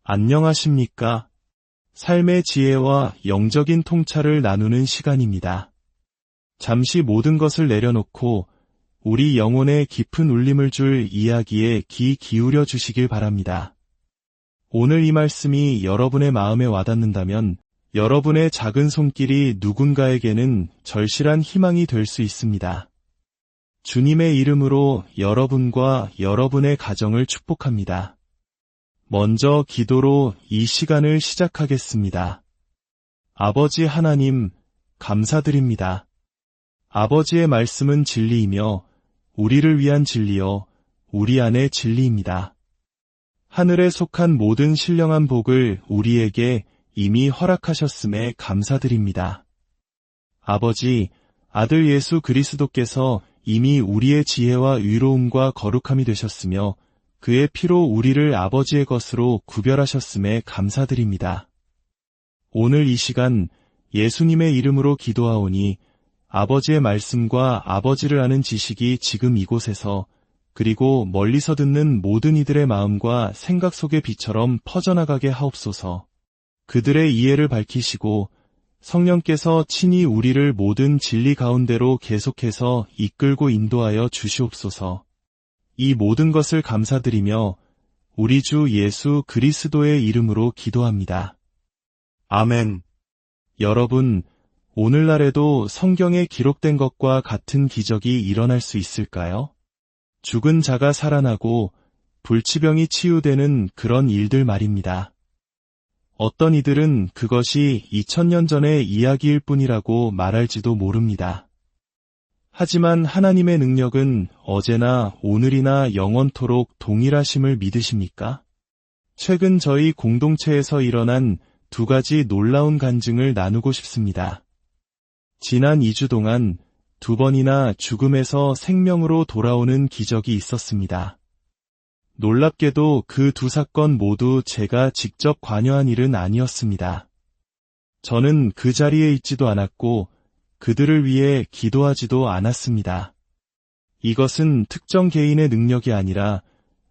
안녕하십니까? 삶의 지혜와 영적인 통찰을 나누는 시간입니다. 잠시 모든 것을 내려놓고 우리 영혼에 깊은 울림을 줄 이야기에 귀 기울여 주시길 바랍니다. 오늘 이 말씀이 여러분의 마음에 와닿는다면 여러분의 작은 손길이 누군가에게는 절실한 희망이 될 수 있습니다. 주님의 이름으로 여러분과 여러분의 가정을 축복합니다. 먼저 기도로 이 시간을 시작하겠습니다. 아버지 하나님, 감사드립니다. 아버지의 말씀은 진리이며 우리를 위한 진리여 우리 안의 진리입니다. 하늘에 속한 모든 신령한 복을 우리에게 이미 허락하셨음에 감사드립니다. 아버지, 아들 예수 그리스도께서 이미 우리의 지혜와 의로움과 거룩함이 되셨으며 그의 피로 우리를 아버지의 것으로 구별하셨음에 감사드립니다. 오늘 이 시간 예수님의 이름으로 기도하오니 아버지의 말씀과 아버지를 아는 지식이 지금 이곳에서 그리고 멀리서 듣는 모든 이들의 마음과 생각 속의 빛처럼 퍼져나가게 하옵소서. 그들의 이해를 밝히시고 성령께서 친히 우리를 모든 진리 가운데로 계속해서 이끌고 인도하여 주시옵소서. 이 모든 것을 감사드리며 우리 주 예수 그리스도의 이름으로 기도합니다. 아멘. 여러분, 오늘날에도 성경에 기록된 것과 같은 기적이 일어날 수 있을까요? 죽은 자가 살아나고 불치병이 치유되는 그런 일들 말입니다. 어떤 이들은 그것이 2000년 전의 이야기일 뿐이라고 말할지도 모릅니다. 하지만 하나님의 능력은 어제나 오늘이나 영원토록 동일하심을 믿으십니까? 최근 저희 공동체에서 일어난 두 가지 놀라운 간증을 나누고 싶습니다. 지난 2주 동안 2번이나 죽음에서 생명으로 돌아오는 기적이 있었습니다. 놀랍게도 그 두 사건 모두 제가 직접 관여한 일은 아니었습니다. 저는 그 자리에 있지도 않았고 그들을 위해 기도하지도 않았습니다. 이것은 특정 개인의 능력이 아니라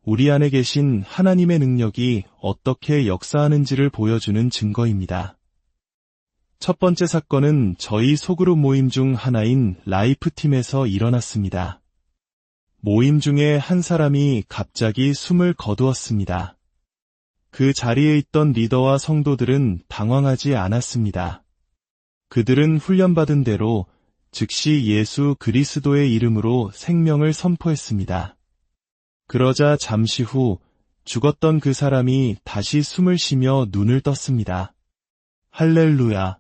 우리 안에 계신 하나님의 능력이 어떻게 역사하는지를 보여주는 증거입니다. 첫 번째 사건은 저희 소그룹 모임 중 하나인 라이프팀에서 일어났습니다. 모임 중에 한 사람이 갑자기 숨을 거두었습니다. 그 자리에 있던 리더와 성도들은 당황하지 않았습니다. 그들은 훈련받은 대로 즉시 예수 그리스도의 이름으로 생명을 선포했습니다. 그러자 잠시 후 죽었던 그 사람이 다시 숨을 쉬며 눈을 떴습니다. 할렐루야.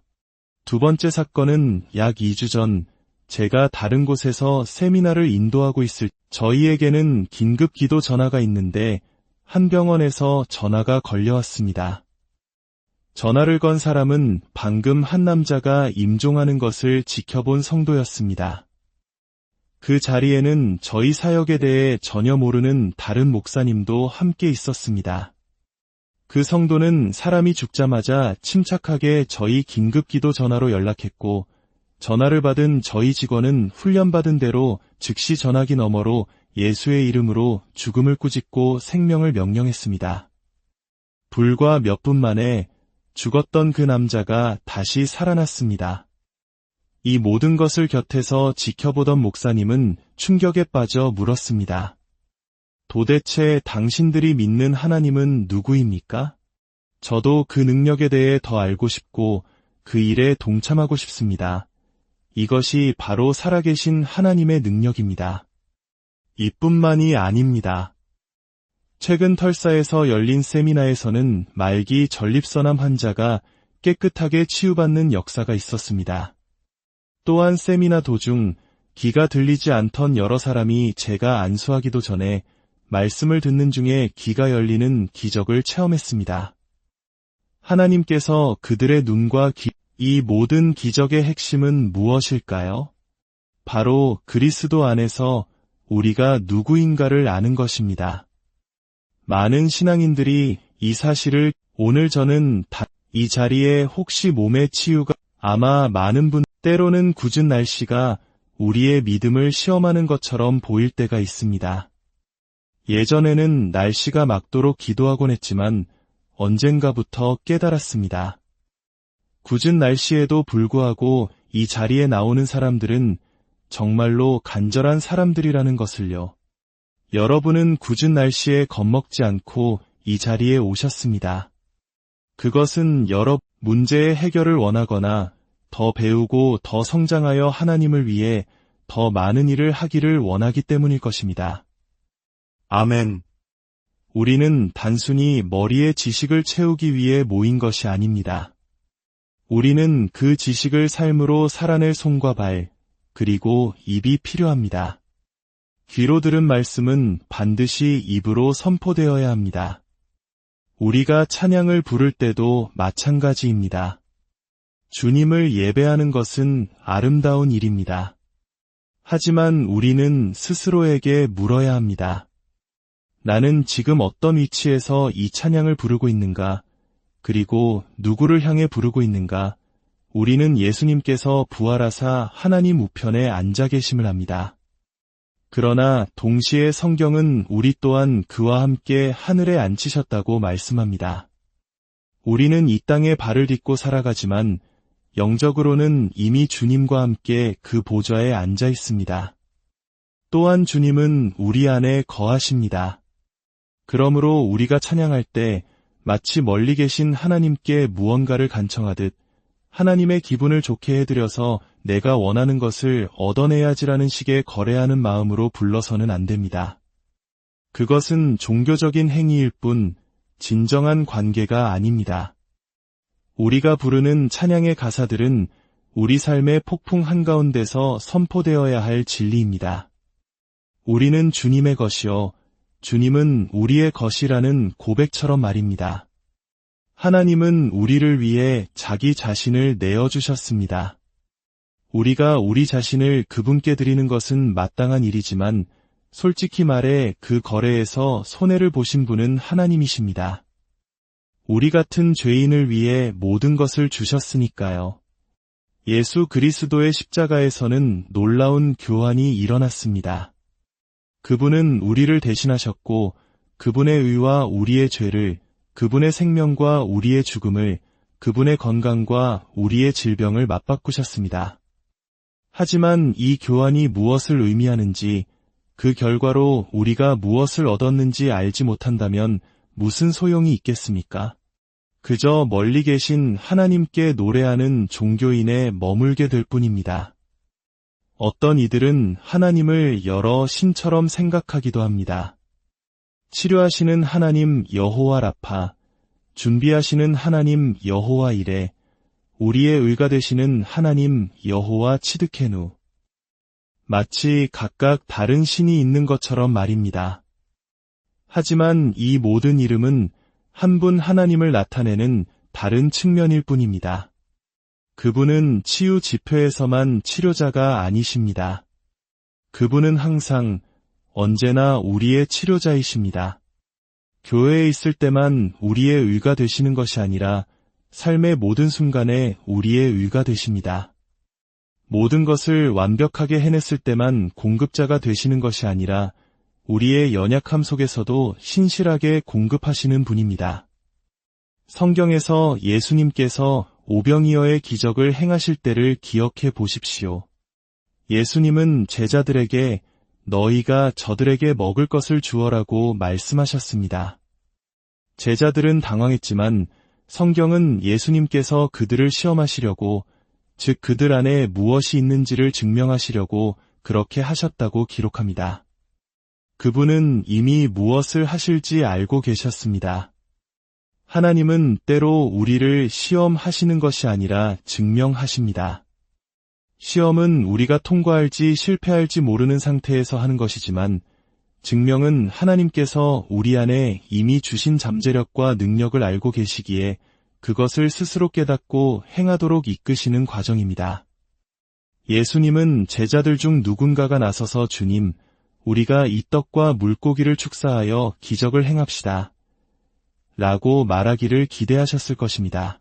두 번째 사건은 약 2주 전 제가 다른 곳에서 세미나를 인도하고 있을 저희에게는 긴급 기도 전화가 있는데 한 병원에서 전화가 걸려왔습니다. 전화를 건 사람은 방금 한 남자가 임종하는 것을 지켜본 성도였습니다. 그 자리에는 저희 사역에 대해 전혀 모르는 다른 목사님도 함께 있었습니다. 그 성도는 사람이 죽자마자 침착하게 저희 긴급기도 전화로 연락했고 전화를 받은 저희 직원은 훈련받은 대로 즉시 전화기 너머로 예수의 이름으로 죽음을 꾸짖고 생명을 명령했습니다. 불과 몇 분 만에 죽었던 그 남자가 다시 살아났습니다. 이 모든 것을 곁에서 지켜보던 목사님은 충격에 빠져 물었습니다. 도대체 당신들이 믿는 하나님은 누구입니까? 저도 그 능력에 대해 더 알고 싶고 그 일에 동참하고 싶습니다. 이것이 바로 살아계신 하나님의 능력입니다. 이뿐만이 아닙니다. 최근 털사에서 열린 세미나에서는 말기 전립선암 환자가 깨끗하게 치유받는 역사가 있었습니다. 또한 세미나 도중 귀가 들리지 않던 여러 사람이 제가 안수하기도 전에 말씀을 듣는 중에 귀가 열리는 기적을 체험했습니다. 하나님께서 그들의 눈과 귀, 이 모든 기적의 핵심은 무엇일까요? 바로 그리스도 안에서 우리가 누구인가를 아는 것입니다. 많은 신앙인들이 이 사실을 오늘 저는 이 자리에 혹시 몸의 치유가 아마 많은 분 때로는 굳은 날씨가 우리의 믿음을 시험하는 것처럼 보일 때가 있습니다. 예전에는 날씨가 막도록 기도하곤 했지만 언젠가부터 깨달았습니다. 궂은 날씨에도 불구하고 이 자리에 나오는 사람들은 정말로 간절한 사람들이라는 것을요. 여러분은 궂은 날씨에 겁먹지 않고 이 자리에 오셨습니다. 그것은 여러 문제의 해결을 원하거나 더 배우고 더 성장하여 하나님을 위해 더 많은 일을 하기를 원하기 때문일 것입니다. 아멘. 우리는 단순히 머리에 지식을 채우기 위해 모인 것이 아닙니다. 우리는 그 지식을 삶으로 살아낼 손과 발, 그리고 입이 필요합니다. 귀로 들은 말씀은 반드시 입으로 선포되어야 합니다. 우리가 찬양을 부를 때도 마찬가지입니다. 주님을 예배하는 것은 아름다운 일입니다. 하지만 우리는 스스로에게 물어야 합니다. 나는 지금 어떤 위치에서 이 찬양을 부르고 있는가? 그리고 누구를 향해 부르고 있는가? 우리는 예수님께서 부활하사 하나님 우편에 앉아 계심을 합니다. 그러나 동시에 성경은 우리 또한 그와 함께 하늘에 앉히셨다고 말씀합니다. 우리는 이 땅에 발을 딛고 살아가지만 영적으로는 이미 주님과 함께 그 보좌에 앉아 있습니다. 또한 주님은 우리 안에 거하십니다. 그러므로 우리가 찬양할 때 마치 멀리 계신 하나님께 무언가를 간청하듯 하나님의 기분을 좋게 해드려서 내가 원하는 것을 얻어내야지라는 식의 거래하는 마음으로 불러서는 안 됩니다. 그것은 종교적인 행위일 뿐 진정한 관계가 아닙니다. 우리가 부르는 찬양의 가사들은 우리 삶의 폭풍 한가운데서 선포되어야 할 진리입니다. 우리는 주님의 것이요, 주님은 우리의 것이라는 고백처럼 말입니다. 하나님은 우리를 위해 자기 자신을 내어주셨습니다. 우리가 우리 자신을 그분께 드리는 것은 마땅한 일이지만 솔직히 말해 그 거래에서 손해를 보신 분은 하나님이십니다. 우리 같은 죄인을 위해 모든 것을 주셨으니까요. 예수 그리스도의 십자가에서는 놀라운 교환이 일어났습니다. 그분은 우리를 대신하셨고 그분의 의와 우리의 죄를, 그분의 생명과 우리의 죽음을, 그분의 건강과 우리의 질병을 맞바꾸셨습니다. 하지만 이 교환이 무엇을 의미하는지, 그 결과로 우리가 무엇을 얻었는지 알지 못한다면 무슨 소용이 있겠습니까? 그저 멀리 계신 하나님께 노래하는 종교인에 머물게 될 뿐입니다. 어떤 이들은 하나님을 여러 신처럼 생각하기도 합니다. 치료하시는 하나님 여호와 라파, 준비하시는 하나님 여호와 이레, 우리의 의가 되시는 하나님 여호와 치드케누. 마치 각각 다른 신이 있는 것처럼 말입니다. 하지만 이 모든 이름은 한 분 하나님을 나타내는 다른 측면일 뿐입니다. 그분은 치유 집회에서만 치료자가 아니십니다. 그분은 항상, 언제나 우리의 치료자이십니다. 교회에 있을 때만 우리의 의가 되시는 것이 아니라 삶의 모든 순간에 우리의 의가 되십니다. 모든 것을 완벽하게 해냈을 때만 공급자가 되시는 것이 아니라 우리의 연약함 속에서도 신실하게 공급하시는 분입니다. 성경에서 예수님께서 오병이어의 기적을 행하실 때를 기억해 보십시오. 예수님은 제자들에게 너희가 저들에게 먹을 것을 주어라고 말씀하셨습니다. 제자들은 당황했지만 성경은 예수님께서 그들을 시험하시려고, 즉 그들 안에 무엇이 있는지를 증명하시려고 그렇게 하셨다고 기록합니다. 그분은 이미 무엇을 하실지 알고 계셨습니다. 하나님은 때로 우리를 시험하시는 것이 아니라 증명하십니다. 시험은 우리가 통과할지 실패할지 모르는 상태에서 하는 것이지만 증명은 하나님께서 우리 안에 이미 주신 잠재력과 능력을 알고 계시기에 그것을 스스로 깨닫고 행하도록 이끄시는 과정입니다. 예수님은 제자들 중 누군가가 나서서 주님, 우리가 이 떡과 물고기를 축사하여 기적을 행합시다 라고 말하기를 기대하셨을 것입니다.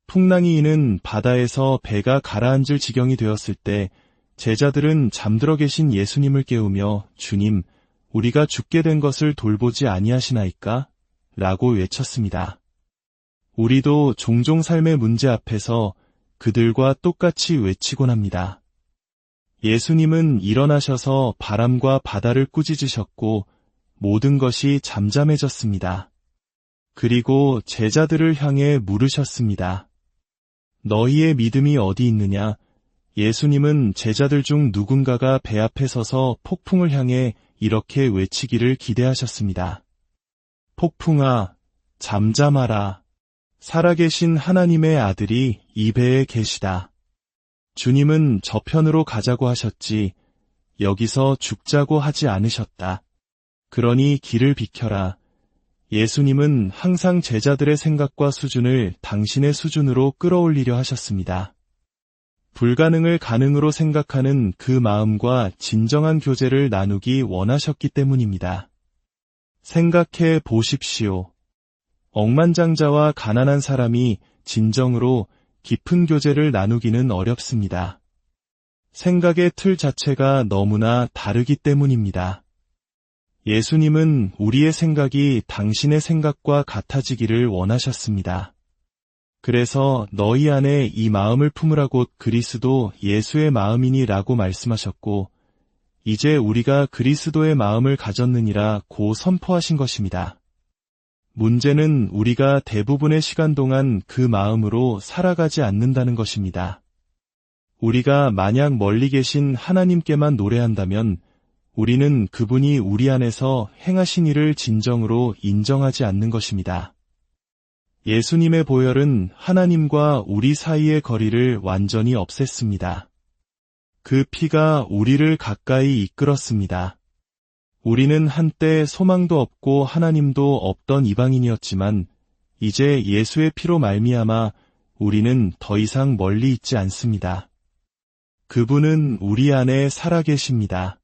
풍랑이 이는 바다에서 배가 가라앉을 지경이 되었을 때 제자들은 잠들어 계신 예수님을 깨우며 주님, 우리가 죽게 된 것을 돌보지 아니하시나이까? 라고 외쳤습니다. 우리도 종종 삶의 문제 앞에서 그들과 똑같이 외치곤 합니다. 예수님은 일어나셔서 바람과 바다를 꾸짖으셨고 모든 것이 잠잠해졌습니다. 그리고 제자들을 향해 물으셨습니다. 너희의 믿음이 어디 있느냐? 예수님은 제자들 중 누군가가 배 앞에 서서 폭풍을 향해 이렇게 외치기를 기대하셨습니다. 폭풍아, 잠잠하라. 살아계신 하나님의 아들이 이 배에 계시다. 주님은 저편으로 가자고 하셨지 여기서 죽자고 하지 않으셨다. 그러니 길을 비켜라. 예수님은 항상 제자들의 생각과 수준을 당신의 수준으로 끌어올리려 하셨습니다. 불가능을 가능으로 생각하는 그 마음과 진정한 교제를 나누기 원하셨기 때문입니다. 생각해 보십시오. 억만장자와 가난한 사람이 진정으로 깊은 교제를 나누기는 어렵습니다. 생각의 틀 자체가 너무나 다르기 때문입니다. 예수님은 우리의 생각이 당신의 생각과 같아지기를 원하셨습니다. 그래서 너희 안에 이 마음을 품으라 곧 그리스도 예수의 마음이니 라고 말씀하셨고 이제 우리가 그리스도의 마음을 가졌느니라 고 선포하신 것입니다. 문제는 우리가 대부분의 시간 동안 그 마음으로 살아가지 않는다는 것입니다. 우리가 만약 멀리 계신 하나님께만 노래한다면 우리는 그분이 우리 안에서 행하신 일을 진정으로 인정하지 않는 것입니다. 예수님의 보혈은 하나님과 우리 사이의 거리를 완전히 없앴습니다. 그 피가 우리를 가까이 이끌었습니다. 우리는 한때 소망도 없고 하나님도 없던 이방인이었지만 이제 예수의 피로 말미암아 우리는 더 이상 멀리 있지 않습니다. 그분은 우리 안에 살아계십니다.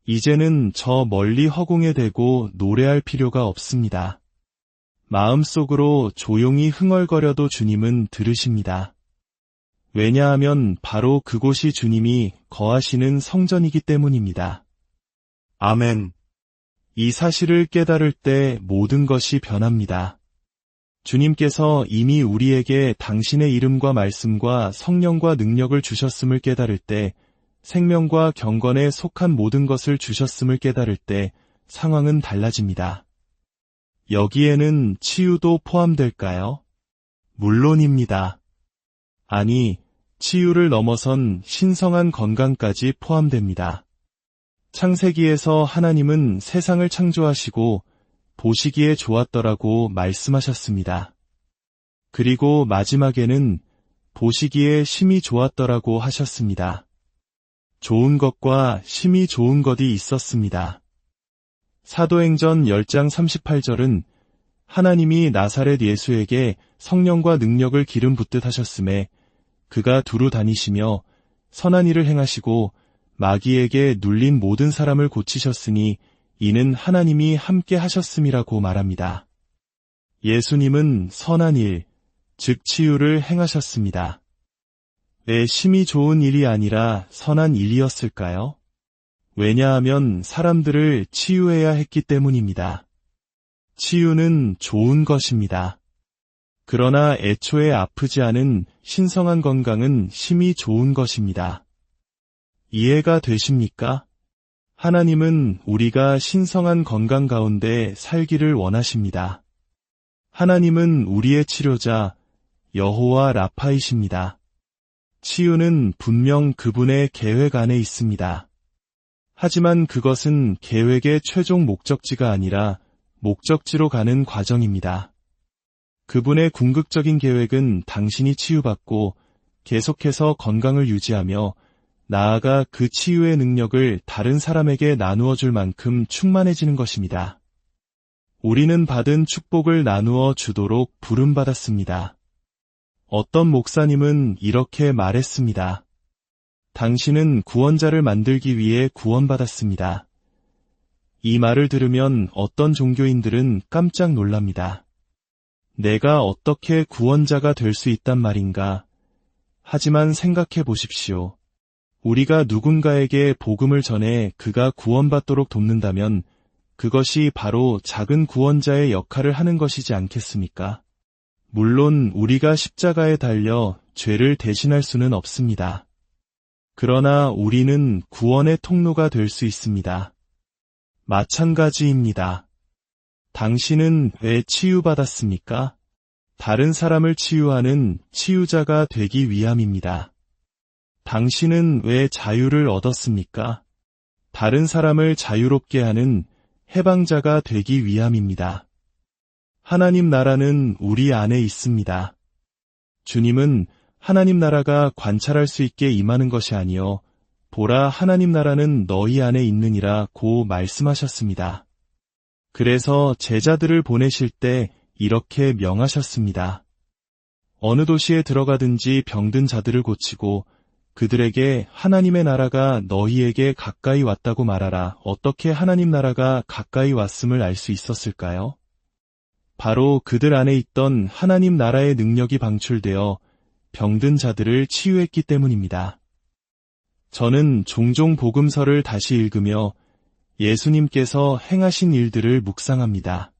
이제는 저 멀리 허공에 대고 노래할 필요가 없습니다. 마음속으로 조용히 흥얼거려도 주님은 들으십니다. 왜냐하면 바로 그곳이 주님이 거하시는 성전이기 때문입니다. 아멘. 이 사실을 깨달을 때 모든 것이 변합니다. 주님께서 이미 우리에게 당신의 이름과 말씀과 성령과 능력을 주셨음을 깨달을 때, 생명과 경건에 속한 모든 것을 주셨음을 깨달을 때 상황은 달라집니다. 여기에는 치유도 포함될까요? 물론입니다. 아니, 치유를 넘어선 신성한 건강까지 포함됩니다. 창세기에서 하나님은 세상을 창조하시고 보시기에 좋았더라고 말씀하셨습니다. 그리고 마지막에는 보시기에 심히 좋았더라고 하셨습니다. 좋은 것과 심히 좋은 것이 있었습니다. 사도행전 10장 38절은 하나님이 나사렛 예수에게 성령과 능력을 기름 붓듯 하셨음에 그가 두루 다니시며 선한 일을 행하시고 마귀에게 눌린 모든 사람을 고치셨으니 이는 하나님이 함께 하셨음이라고 말합니다. 예수님은 선한 일, 즉 치유를 행하셨습니다. 왜 심히 좋은 일이 아니라 선한 일이었을까요? 왜냐하면 사람들을 치유해야 했기 때문입니다. 치유는 좋은 것입니다. 그러나 애초에 아프지 않은 신성한 건강은 심히 좋은 것입니다. 이해가 되십니까? 하나님은 우리가 신성한 건강 가운데 살기를 원하십니다. 하나님은 우리의 치료자, 여호와 라파이십니다. 치유는 분명 그분의 계획 안에 있습니다. 하지만 그것은 계획의 최종 목적지가 아니라 목적지로 가는 과정입니다. 그분의 궁극적인 계획은 당신이 치유받고 계속해서 건강을 유지하며 나아가 그 치유의 능력을 다른 사람에게 나누어 줄 만큼 충만해지는 것입니다. 우리는 받은 축복을 나누어 주도록 부름받았습니다. 어떤 목사님은 이렇게 말했습니다. 당신은 구원자를 만들기 위해 구원받았습니다. 이 말을 들으면 어떤 종교인들은 깜짝 놀랍니다. 내가 어떻게 구원자가 될 수 있단 말인가? 하지만 생각해 보십시오. 우리가 누군가에게 복음을 전해 그가 구원받도록 돕는다면 그것이 바로 작은 구원자의 역할을 하는 것이지 않겠습니까? 물론 우리가 십자가에 달려 죄를 대신할 수는 없습니다. 그러나 우리는 구원의 통로가 될 수 있습니다. 마찬가지입니다. 당신은 왜 치유받았습니까? 다른 사람을 치유하는 치유자가 되기 위함입니다. 당신은 왜 자유를 얻었습니까? 다른 사람을 자유롭게 하는 해방자가 되기 위함입니다. 하나님 나라는 우리 안에 있습니다. 주님은 하나님 나라가 관찰할 수 있게 임하는 것이 아니요 보라 하나님 나라는 너희 안에 있느니라 고 말씀하셨습니다. 그래서 제자들을 보내실 때 이렇게 명하셨습니다. 어느 도시에 들어가든지 병든 자들을 고치고 그들에게 하나님의 나라가 너희에게 가까이 왔다고 말하라. 어떻게 하나님 나라가 가까이 왔음을 알 수 있었을까요? 바로 그들 안에 있던 하나님 나라의 능력이 방출되어 병든 자들을 치유했기 때문입니다. 저는 종종 복음서를 다시 읽으며 예수님께서 행하신 일들을 묵상합니다.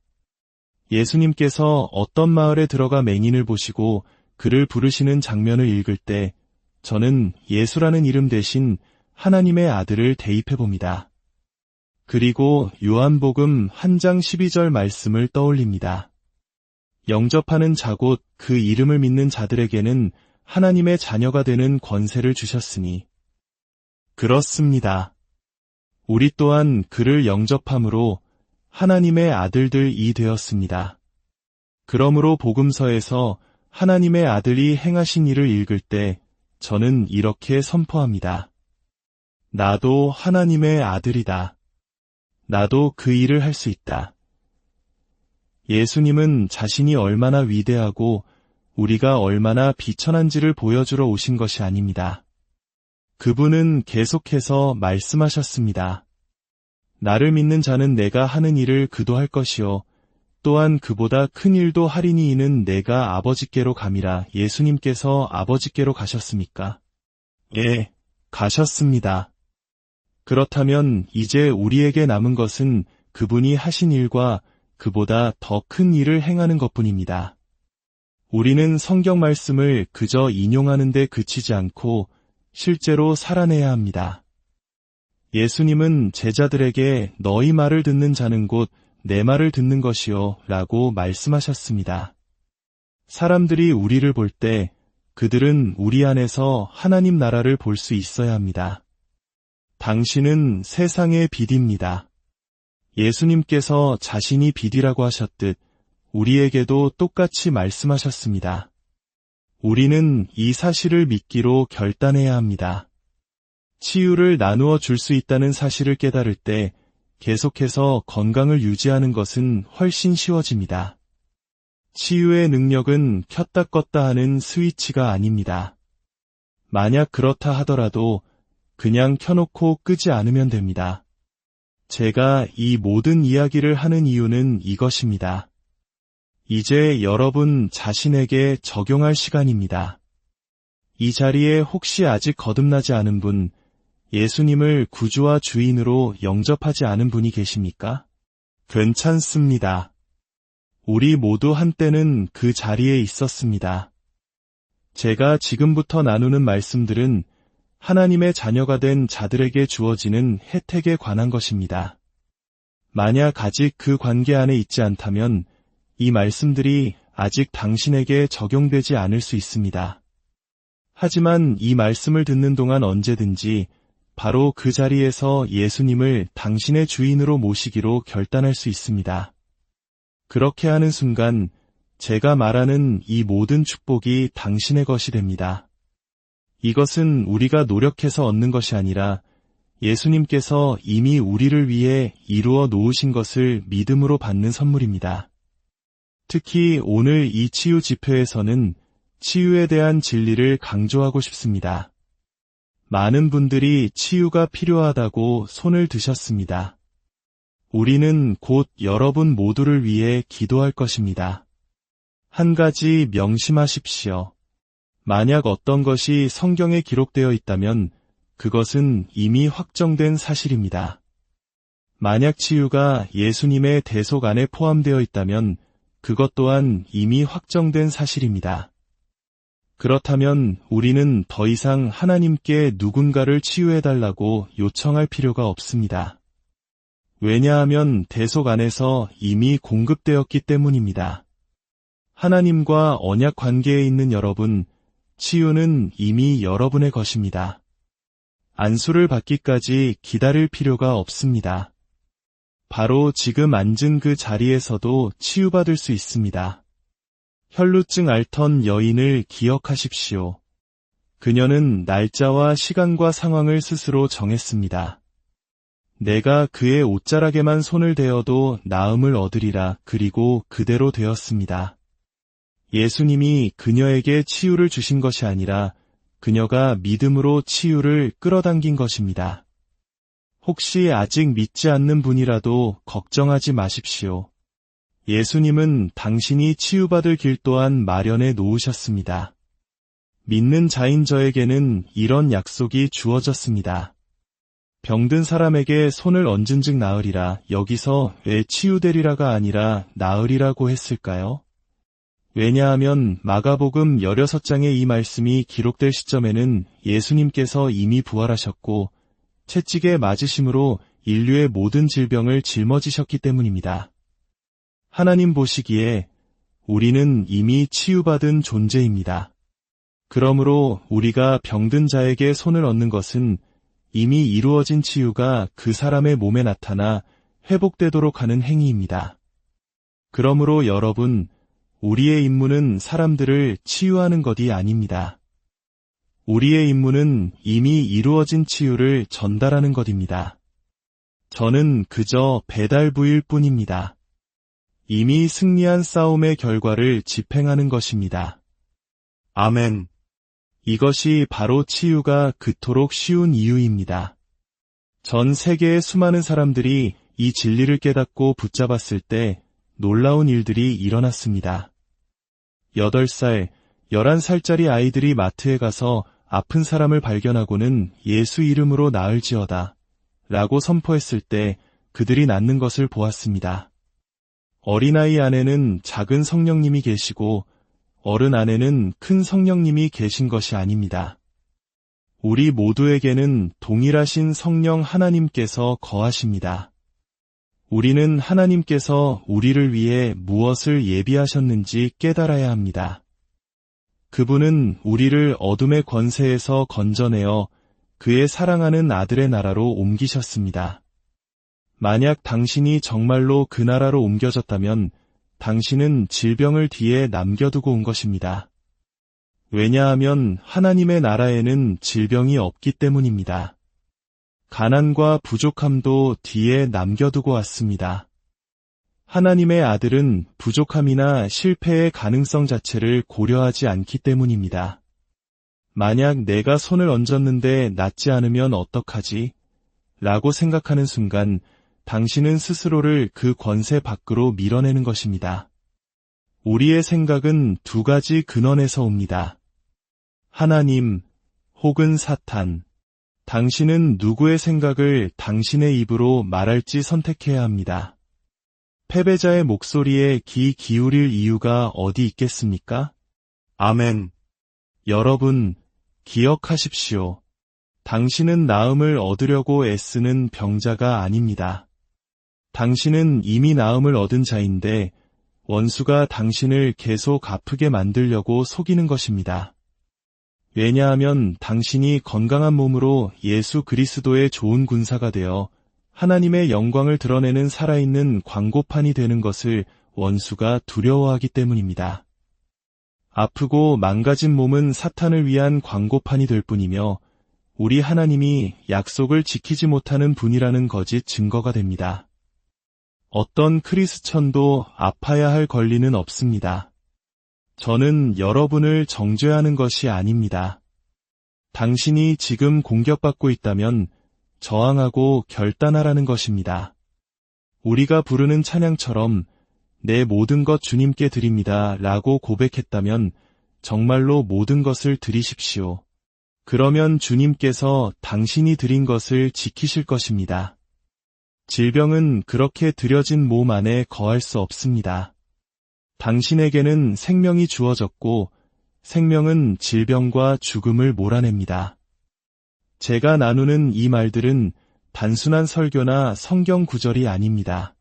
예수님께서 어떤 마을에 들어가 맹인을 보시고 그를 부르시는 장면을 읽을 때 저는 예수라는 이름 대신 하나님의 아들을 대입해봅니다. 그리고 요한복음 1장 12절 말씀을 떠올립니다. 영접하는 자 곧 그 이름을 믿는 자들에게는 하나님의 자녀가 되는 권세를 주셨으니 그렇습니다. 우리 또한 그를 영접함으로 하나님의 아들들이 되었습니다. 그러므로 복음서에서 하나님의 아들이 행하신 일을 읽을 때 저는 이렇게 선포합니다. 나도 하나님의 아들이다. 나도 그 일을 할 수 있다. 예수님은 자신이 얼마나 위대하고 우리가 얼마나 비천한지를 보여주러 오신 것이 아닙니다. 그분은 계속해서 말씀하셨습니다. 나를 믿는 자는 내가 하는 일을 그도 할 것이요 또한 그보다 큰 일도 하리니 이는 내가 아버지께로 감이라. 예수님께서 아버지께로 가셨습니까? 예, 가셨습니다. 그렇다면 이제 우리에게 남은 것은 그분이 하신 일과 그보다 더 큰 일을 행하는 것뿐입니다. 우리는 성경 말씀을 그저 인용하는 데 그치지 않고 실제로 살아내야 합니다. 예수님은 제자들에게 너희 말을 듣는 자는 곧 내 말을 듣는 것이요 라고 말씀하셨습니다. 사람들이 우리를 볼 때 그들은 우리 안에서 하나님 나라를 볼 수 있어야 합니다. 당신은 세상의 빛입니다. 예수님께서 자신이 빛이라고 하셨듯 우리에게도 똑같이 말씀하셨습니다. 우리는 이 사실을 믿기로 결단해야 합니다. 치유를 나누어 줄 수 있다는 사실을 깨달을 때 계속해서 건강을 유지하는 것은 훨씬 쉬워집니다. 치유의 능력은 켰다 껐다 하는 스위치가 아닙니다. 만약 그렇다 하더라도 그냥 켜놓고 끄지 않으면 됩니다. 제가 이 모든 이야기를 하는 이유는 이것입니다. 이제 여러분 자신에게 적용할 시간입니다. 이 자리에 혹시 아직 거듭나지 않은 분, 예수님을 구주와 주인으로 영접하지 않은 분이 계십니까? 괜찮습니다. 우리 모두 한때는 그 자리에 있었습니다. 제가 지금부터 나누는 말씀들은 하나님의 자녀가 된 자들에게 주어지는 혜택에 관한 것입니다. 만약 아직 그 관계 안에 있지 않다면 이 말씀들이 아직 당신에게 적용되지 않을 수 있습니다. 하지만 이 말씀을 듣는 동안 언제든지 바로 그 자리에서 예수님을 당신의 주인으로 모시기로 결단할 수 있습니다. 그렇게 하는 순간 제가 말하는 이 모든 축복이 당신의 것이 됩니다. 이것은 우리가 노력해서 얻는 것이 아니라 예수님께서 이미 우리를 위해 이루어 놓으신 것을 믿음으로 받는 선물입니다. 특히 오늘 이 치유 집회에서는 치유에 대한 진리를 강조하고 싶습니다. 많은 분들이 치유가 필요하다고 손을 드셨습니다. 우리는 곧 여러분 모두를 위해 기도할 것입니다. 한 가지 명심하십시오. 만약 어떤 것이 성경에 기록되어 있다면 그것은 이미 확정된 사실입니다. 만약 치유가 예수님의 대속 안에 포함되어 있다면 그것 또한 이미 확정된 사실입니다. 그렇다면 우리는 더 이상 하나님께 누군가를 치유해달라고 요청할 필요가 없습니다. 왜냐하면 대속 안에서 이미 공급되었기 때문입니다. 하나님과 언약 관계에 있는 여러분, 치유는 이미 여러분의 것입니다. 안수를 받기까지 기다릴 필요가 없습니다. 바로 지금 앉은 그 자리에서도 치유받을 수 있습니다. 혈루증 앓던 여인을 기억하십시오. 그녀는 날짜와 시간과 상황을 스스로 정했습니다. 내가 그의 옷자락에만 손을 대어도 나음을 얻으리라. 그리고 그대로 되었습니다. 예수님이 그녀에게 치유를 주신 것이 아니라 그녀가 믿음으로 치유를 끌어당긴 것입니다. 혹시 아직 믿지 않는 분이라도 걱정하지 마십시오. 예수님은 당신이 치유받을 길 또한 마련해 놓으셨습니다. 믿는 자인 저에게는 이런 약속이 주어졌습니다. 병든 사람에게 손을 얹은 즉 나으리라. 여기서 왜 치유되리라가 아니라 나으리라고 했을까요? 왜냐하면 마가복음 16장의 이 말씀이 기록될 시점에는 예수님께서 이미 부활하셨고 채찍에 맞으심으로 인류의 모든 질병을 짊어지셨기 때문입니다. 하나님 보시기에 우리는 이미 치유받은 존재입니다. 그러므로 우리가 병든 자에게 손을 얹는 것은 이미 이루어진 치유가 그 사람의 몸에 나타나 회복되도록 하는 행위입니다. 그러므로 여러분, 우리의 임무는 사람들을 치유하는 것이 아닙니다. 우리의 임무는 이미 이루어진 치유를 전달하는 것입니다. 저는 그저 배달부일 뿐입니다. 이미 승리한 싸움의 결과를 집행하는 것입니다. 아멘. 이것이 바로 치유가 그토록 쉬운 이유입니다. 전 세계의 수많은 사람들이 이 진리를 깨닫고 붙잡았을 때 놀라운 일들이 일어났습니다. 8살, 11살짜리 아이들이 마트에 가서 아픈 사람을 발견하고는 예수 이름으로 나을지어다 라고 선포했을 때 그들이 낫는 것을 보았습니다. 어린아이 안에는 작은 성령님이 계시고 어른 안에는 큰 성령님이 계신 것이 아닙니다. 우리 모두에게는 동일하신 성령 하나님께서 거하십니다. 우리는 하나님께서 우리를 위해 무엇을 예비하셨는지 깨달아야 합니다. 그분은 우리를 어둠의 권세에서 건져내어 그의 사랑하는 아들의 나라로 옮기셨습니다. 만약 당신이 정말로 그 나라로 옮겨졌다면 당신은 질병을 뒤에 남겨두고 온 것입니다. 왜냐하면 하나님의 나라에는 질병이 없기 때문입니다. 가난과 부족함도 뒤에 남겨두고 왔습니다. 하나님의 아들은 부족함이나 실패의 가능성 자체를 고려하지 않기 때문입니다. 만약 내가 손을 얹었는데 낫지 않으면 어떡하지? 라고 생각하는 순간 당신은 스스로를 그 권세 밖으로 밀어내는 것입니다. 우리의 생각은 두 가지 근원에서 옵니다. 하나님 혹은 사탄. 당신은 누구의 생각을 당신의 입으로 말할지 선택해야 합니다. 패배자의 목소리에 귀 기울일 이유가 어디 있겠습니까? 아멘. 여러분, 기억하십시오. 당신은 나음을 얻으려고 애쓰는 병자가 아닙니다. 당신은 이미 나음을 얻은 자인데 원수가 당신을 계속 아프게 만들려고 속이는 것입니다. 왜냐하면 당신이 건강한 몸으로 예수 그리스도의 좋은 군사가 되어 하나님의 영광을 드러내는 살아있는 광고판이 되는 것을 원수가 두려워하기 때문입니다. 아프고 망가진 몸은 사탄을 위한 광고판이 될 뿐이며 우리 하나님이 약속을 지키지 못하는 분이라는 거짓 증거가 됩니다. 어떤 크리스천도 아파야 할 권리는 없습니다. 저는 여러분을 정죄하는 것이 아닙니다. 당신이 지금 공격받고 있다면 저항하고 결단하라는 것입니다. 우리가 부르는 찬양처럼 내 모든 것 주님께 드립니다 라고 고백했다면 정말로 모든 것을 드리십시오. 그러면 주님께서 당신이 드린 것을 지키실 것입니다. 질병은 그렇게 드려진 몸 안에 거할 수 없습니다. 당신에게는 생명이 주어졌고 생명은 질병과 죽음을 몰아냅니다. 제가 나누는 이 말들은 단순한 설교나 성경 구절이 아닙니다.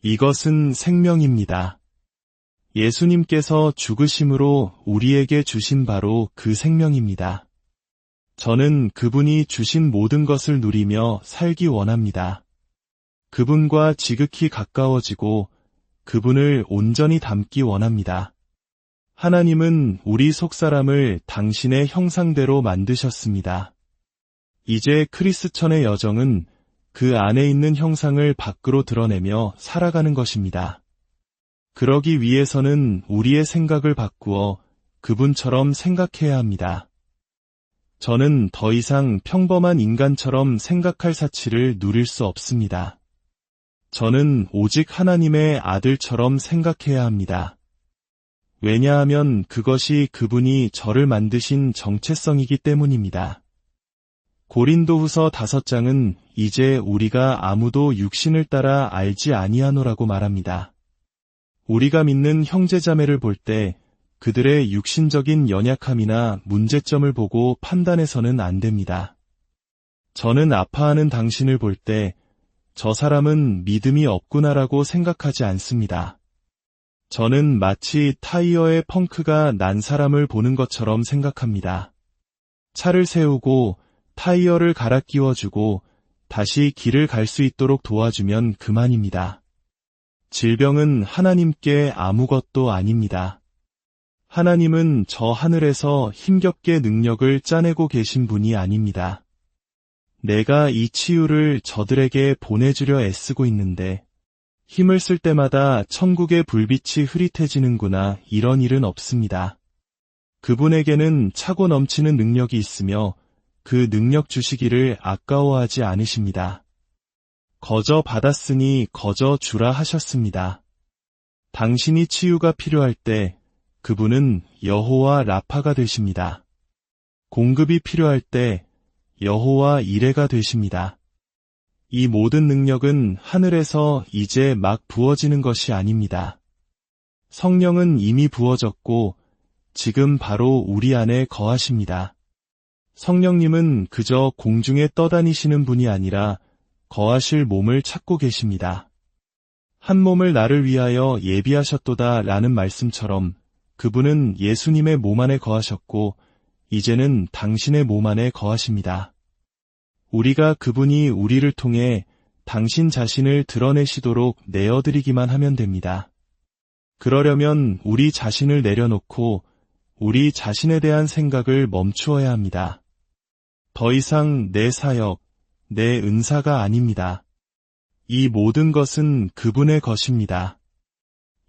이것은 생명입니다. 예수님께서 죽으심으로 우리에게 주신 바로 그 생명입니다. 저는 그분이 주신 모든 것을 누리며 살기 원합니다. 그분과 지극히 가까워지고 그분을 온전히 닮기 원합니다. 하나님은 우리 속사람을 당신의 형상대로 만드셨습니다. 이제 크리스천의 여정은 그 안에 있는 형상을 밖으로 드러내며 살아가는 것입니다. 그러기 위해서는 우리의 생각을 바꾸어 그분처럼 생각해야 합니다. 저는 더 이상 평범한 인간처럼 생각할 사치를 누릴 수 없습니다. 저는 오직 하나님의 아들처럼 생각해야 합니다. 왜냐하면 그것이 그분이 저를 만드신 정체성이기 때문입니다. 고린도후서 5장은 이제 우리가 아무도 육신을 따라 알지 아니하노라고 말합니다. 우리가 믿는 형제자매를 볼 때 그들의 육신적인 연약함이나 문제점을 보고 판단해서는 안 됩니다. 저는 아파하는 당신을 볼 때 저 사람은 믿음이 없구나라고 생각하지 않습니다. 저는 마치 타이어의 펑크가 난 사람을 보는 것처럼 생각합니다. 차를 세우고 타이어를 갈아 끼워주고 다시 길을 갈 수 있도록 도와주면 그만입니다. 질병은 하나님께 아무것도 아닙니다. 하나님은 저 하늘에서 힘겹게 능력을 짜내고 계신 분이 아닙니다. 내가 이 치유를 저들에게 보내주려 애쓰고 있는데 힘을 쓸 때마다 천국의 불빛이 흐릿해지는구나, 이런 일은 없습니다. 그분에게는 차고 넘치는 능력이 있으며 그 능력 주시기를 아까워하지 않으십니다. 거저 받았으니 거저 주라 하셨습니다. 당신이 치유가 필요할 때 그분은 여호와 라파가 되십니다. 공급이 필요할 때 여호와 이레가 되십니다. 이 모든 능력은 하늘에서 이제 막 부어지는 것이 아닙니다. 성령은 이미 부어졌고 지금 바로 우리 안에 거하십니다. 성령님은 그저 공중에 떠다니시는 분이 아니라 거하실 몸을 찾고 계십니다. 한 몸을 나를 위하여 예비하셨도다 라는 말씀처럼 그분은 예수님의 몸 안에 거하셨고 이제는 당신의 몸 안에 거하십니다. 우리가 그분이 우리를 통해 당신 자신을 드러내시도록 내어드리기만 하면 됩니다. 그러려면 우리 자신을 내려놓고 우리 자신에 대한 생각을 멈추어야 합니다. 더 이상 내 사역, 내 은사가 아닙니다. 이 모든 것은 그분의 것입니다.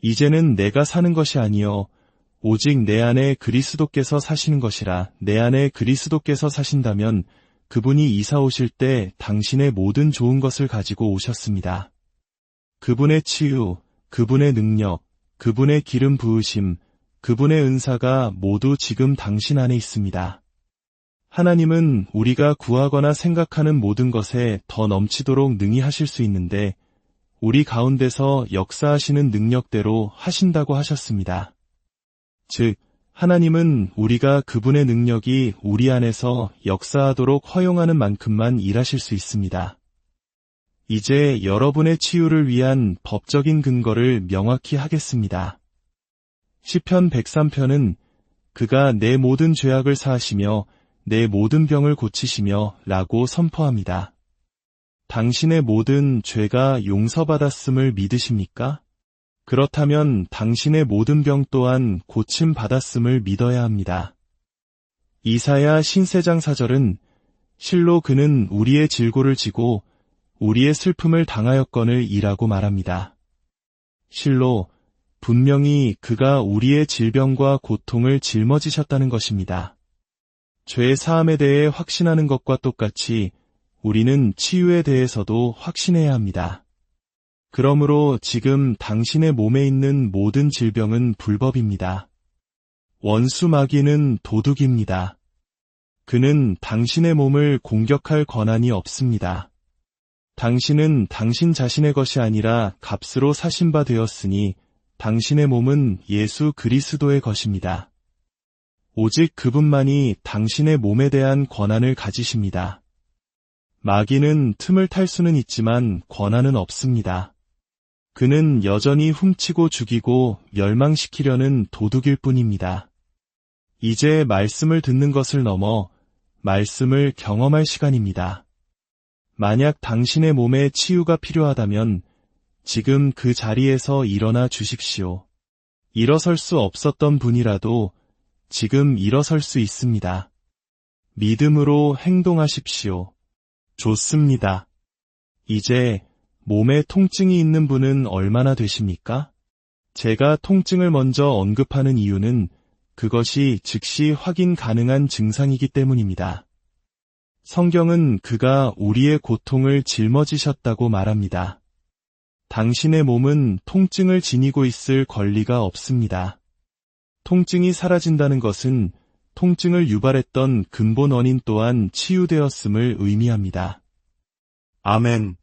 이제는 내가 사는 것이 아니요 오직 내 안에 그리스도께서 사시는 것이라. 내 안에 그리스도께서 사신다면 그분이 이사 오실 때 당신의 모든 좋은 것을 가지고 오셨습니다. 그분의 치유, 그분의 능력, 그분의 기름 부으심, 그분의 은사가 모두 지금 당신 안에 있습니다. 하나님은 우리가 구하거나 생각하는 모든 것에 더 넘치도록 능히 하실 수 있는데 우리 가운데서 역사하시는 능력대로 하신다고 하셨습니다. 즉, 하나님은 우리가 그분의 능력이 우리 안에서 역사하도록 허용하는 만큼만 일하실 수 있습니다. 이제 여러분의 치유를 위한 법적인 근거를 명확히 하겠습니다. 시편 103편은 그가 내 모든 죄악을 사하시며 내 모든 병을 고치시며 라고 선포합니다. 당신의 모든 죄가 용서받았음을 믿으십니까? 그렇다면 당신의 모든 병 또한 고침받았음을 믿어야 합니다. 이사야 신세장 4절은 실로 그는 우리의 질고를 지고 우리의 슬픔을 당하였거늘 이라고 말합니다. 실로 분명히 그가 우리의 질병과 고통을 짊어지셨다는 것입니다. 죄 사함에 대해 확신하는 것과 똑같이 우리는 치유에 대해서도 확신해야 합니다. 그러므로 지금 당신의 몸에 있는 모든 질병은 불법입니다. 원수 마귀는 도둑입니다. 그는 당신의 몸을 공격할 권한이 없습니다. 당신은 당신 자신의 것이 아니라 값으로 사신 바 되었으니 당신의 몸은 예수 그리스도의 것입니다. 오직 그분만이 당신의 몸에 대한 권한을 가지십니다. 마귀는 틈을 탈 수는 있지만 권한은 없습니다. 그는 여전히 훔치고 죽이고 멸망시키려는 도둑일 뿐입니다. 이제 말씀을 듣는 것을 넘어 말씀을 경험할 시간입니다. 만약 당신의 몸에 치유가 필요하다면 지금 그 자리에서 일어나 주십시오. 일어설 수 없었던 분이라도 지금 일어설 수 있습니다. 믿음으로 행동하십시오. 좋습니다. 이제 몸에 통증이 있는 분은 얼마나 되십니까? 제가 통증을 먼저 언급하는 이유는 그것이 즉시 확인 가능한 증상이기 때문입니다. 성경은 그가 우리의 고통을 짊어지셨다고 말합니다. 당신의 몸은 통증을 지니고 있을 권리가 없습니다. 통증이 사라진다는 것은 통증을 유발했던 근본 원인 또한 치유되었음을 의미합니다. 아멘.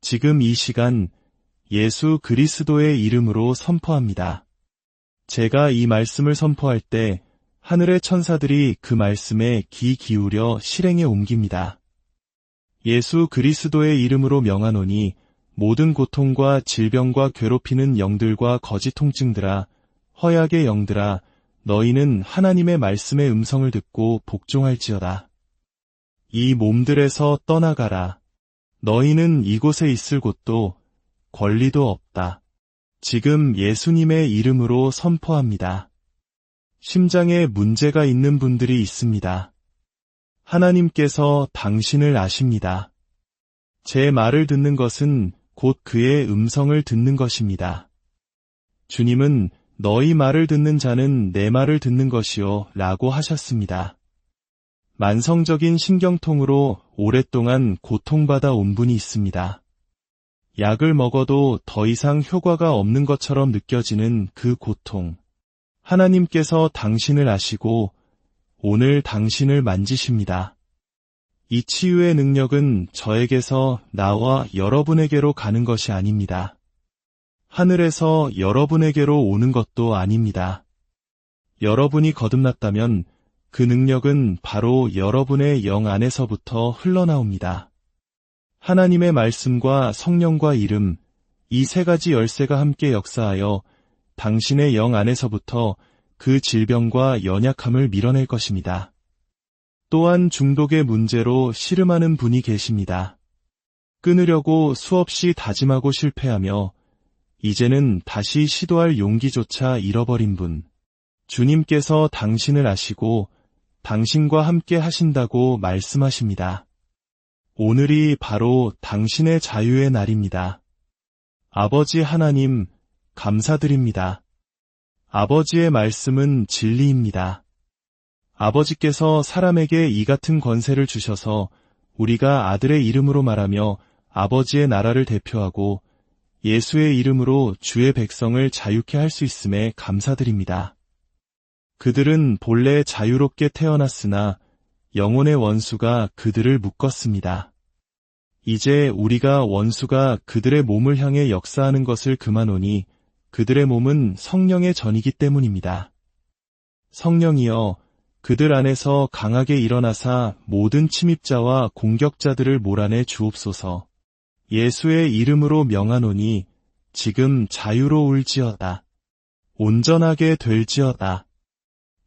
지금 이 시간 예수 그리스도의 이름으로 선포합니다. 제가 이 말씀을 선포할 때 하늘의 천사들이 그 말씀에 귀 기울여 실행에 옮깁니다. 예수 그리스도의 이름으로 명하노니 모든 고통과 질병과 괴롭히는 영들과 거짓 통증들아, 허약의 영들아, 너희는 하나님의 말씀의 음성을 듣고 복종할지어다. 이 몸들에서 떠나가라. 너희는 이곳에 있을 곳도 권리도 없다. 지금 예수님의 이름으로 선포합니다. 심장에 문제가 있는 분들이 있습니다. 하나님께서 당신을 아십니다. 제 말을 듣는 것은 곧 그의 음성을 듣는 것입니다. 주님은 너희 말을 듣는 자는 내 말을 듣는 것이요 라고 하셨습니다. 만성적인 신경통으로 오랫동안 고통받아 온 분이 있습니다. 약을 먹어도 더 이상 효과가 없는 것처럼 느껴지는 그 고통. 하나님께서 당신을 아시고 오늘 당신을 만지십니다. 이 치유의 능력은 저에게서 나와 여러분에게로 가는 것이 아닙니다. 하늘에서 여러분에게로 오는 것도 아닙니다. 여러분이 거듭났다면 그 능력은 바로 여러분의 영 안에서부터 흘러나옵니다. 하나님의 말씀과 성령과 이름, 이 세 가지 열쇠가 함께 역사하여 당신의 영 안에서부터 그 질병과 연약함을 밀어낼 것입니다. 또한 중독의 문제로 씨름하는 분이 계십니다. 끊으려고 수없이 다짐하고 실패하며 이제는 다시 시도할 용기조차 잃어버린 분. 주님께서 당신을 아시고 당신과 함께 하신다고 말씀하십니다. 오늘이 바로 당신의 자유의 날입니다. 아버지 하나님, 감사드립니다. 아버지의 말씀은 진리입니다. 아버지께서 사람에게 이 같은 권세를 주셔서 우리가 아들의 이름으로 말하며 아버지의 나라를 대표하고 예수의 이름으로 주의 백성을 자유케 할 수 있음에 감사드립니다. 그들은 본래 자유롭게 태어났으나 영혼의 원수가 그들을 묶었습니다. 이제 우리가 원수가 그들의 몸을 향해 역사하는 것을 그만오니 그들의 몸은 성령의 전이기 때문입니다. 성령이여, 그들 안에서 강하게 일어나사 모든 침입자와 공격자들을 몰아내 주옵소서. 예수의 이름으로 명하노니 지금 자유로울지어다. 온전하게 될지어다.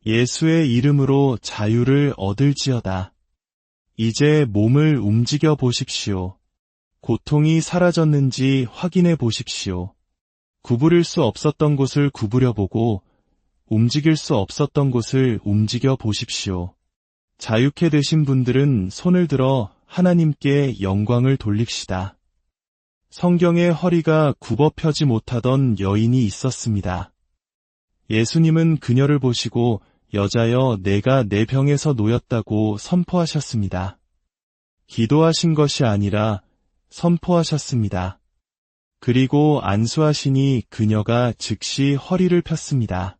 예수의 이름으로 자유를 얻을지어다. 이제 몸을 움직여 보십시오. 고통이 사라졌는지 확인해 보십시오. 구부릴 수 없었던 곳을 구부려 보고 움직일 수 없었던 곳을 움직여 보십시오. 자유케 되신 분들은 손을 들어 하나님께 영광을 돌립시다. 성경에 허리가 굽어 펴지 못하던 여인이 있었습니다. 예수님은 그녀를 보시고 여자여 내가 내 병에서 놓였다고 선포하셨습니다. 기도하신 것이 아니라 선포하셨습니다. 그리고 안수하시니 그녀가 즉시 허리를 폈습니다.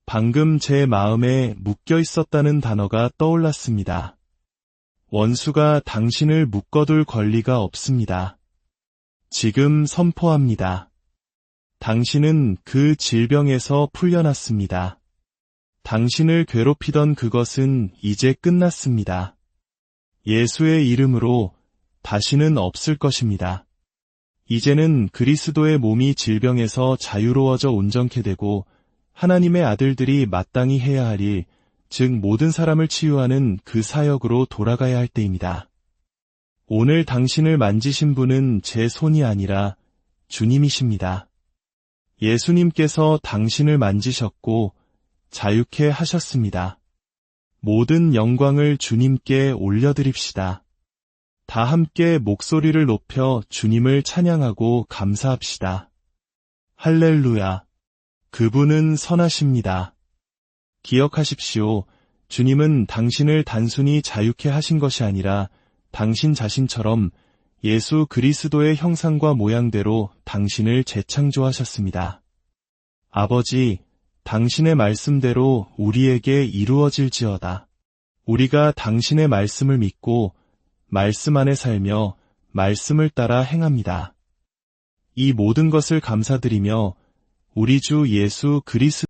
방금 제 마음에 묶여 있었다는 단어가 떠올랐습니다. 원수가 당신을 묶어둘 권리가 없습니다. 지금 선포합니다. 당신은 그 질병에서 풀려났습니다. 당신을 괴롭히던 그것은 이제 끝났습니다. 예수의 이름으로 다시는 없을 것입니다. 이제는 그리스도의 몸이 질병에서 자유로워져 온전케 되고 하나님의 아들들이 마땅히 해야 할 일, 즉 모든 사람을 치유하는 그 사역으로 돌아가야 할 때입니다. 오늘 당신을 만지신 분은 제 손이 아니라 주님이십니다. 예수님께서 당신을 만지셨고 자유케 하셨습니다. 모든 영광을 주님께 올려드립시다. 다 함께 목소리를 높여 주님을 찬양하고 감사합시다. 할렐루야. 그분은 선하십니다. 기억하십시오. 주님은 당신을 단순히 자유케 하신 것이 아니라 당신 자신처럼 예수 그리스도의 형상과 모양대로 당신을 재창조하셨습니다. 아버지, 당신의 말씀대로 우리에게 이루어질지어다. 우리가 당신의 말씀을 믿고 말씀 안에 살며 말씀을 따라 행합니다. 이 모든 것을 감사드리며 우리 주 예수 그리스도